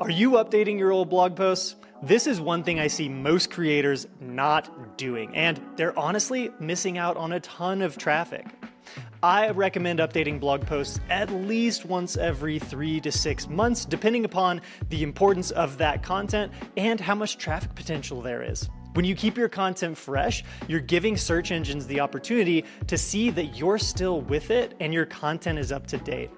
Are you updating your old blog posts? This is one thing I see most creators not doing, and they're honestly missing out on a ton of traffic. I recommend updating blog posts at least once every 3 to 6 months, depending upon the importance of that content and how much traffic potential there is. When you keep your content fresh, you're giving search engines the opportunity to see that you're still with it and your content is up to date.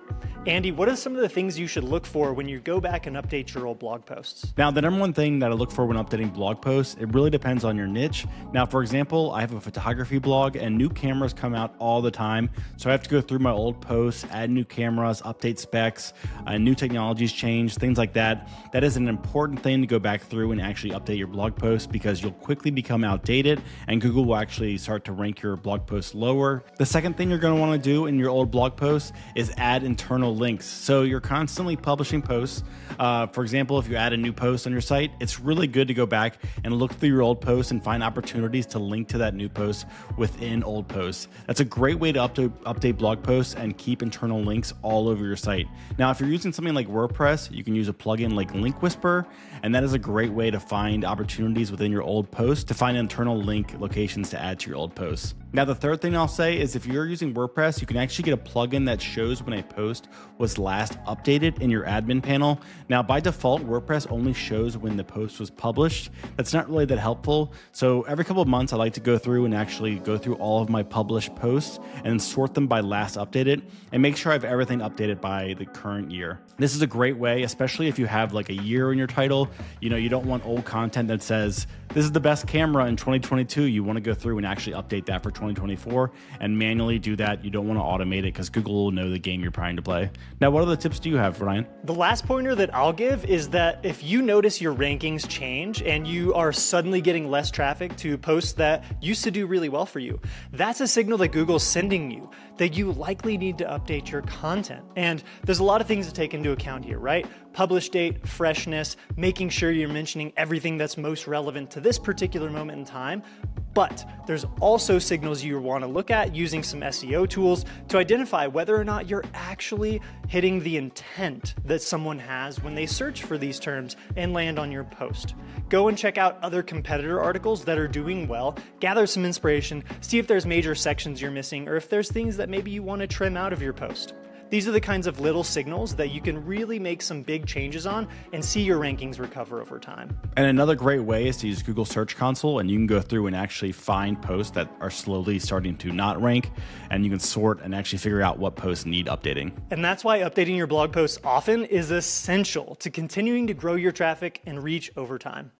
Andy, what are some of the things you should look for when you go back and update your old blog posts? Now, the number one thing that I look for when updating blog posts, it really depends on your niche. Now, for example, I have a photography blog and new cameras come out all the time. So I have to go through my old posts, add new cameras, update specs, new technologies change, things like that. That is an important thing to go back through and actually update your blog posts because you'll quickly become outdated and Google will actually start to rank your blog posts lower. The second thing you're going to want to do in your old blog posts is add internal links. So you're constantly publishing posts. For example, if you add a new post on your site, it's really good to go back and look through your old posts and find opportunities to link to that new post within old posts. That's a great way to update blog posts and keep internal links all over your site. Now, if you're using something like WordPress, you can use a plugin like Link Whisperer, and that is a great way to find opportunities within your old posts to find internal link locations to add to your old posts. Now, the third thing I'll say is if you're using WordPress, you can actually get a plugin that shows when a post was last updated in your admin panel. Now, by default, WordPress only shows when the post was published. That's not really that helpful. So every couple of months, I like to go through and actually go through all of my published posts and sort them by last updated and make sure I have everything updated by the current year. This is a great way, especially if you have like a year in your title. You don't want old content that says, this is the best camera in 2022. You want to go through and actually update that for 2024 and manually do that. You don't want to automate it because Google will know the game you're trying to play. Now, what other tips do you have, Ryan? The last pointer that I'll give is that if you notice your rankings change and you are suddenly getting less traffic to posts that used to do really well for you, that's a signal that Google's sending you that you likely need to update your content. And there's a lot of things to take into account here, right? Publish date, freshness, making sure you're mentioning everything that's most relevant to this particular moment in time. But there's also signals you want to look at using some SEO tools to identify whether or not you're actually hitting the intent that someone has when they search for these terms and land on your post. Go and check out other competitor articles that are doing well, gather some inspiration, see if there's major sections you're missing or if there's things that maybe you want to trim out of your post. These are the kinds of little signals that you can really make some big changes on and see your rankings recover over time. And another great way is to use Google Search Console, and you can go through and actually find posts that are slowly starting to not rank, and you can sort and actually figure out what posts need updating. And that's why updating your blog posts often is essential to continuing to grow your traffic and reach over time.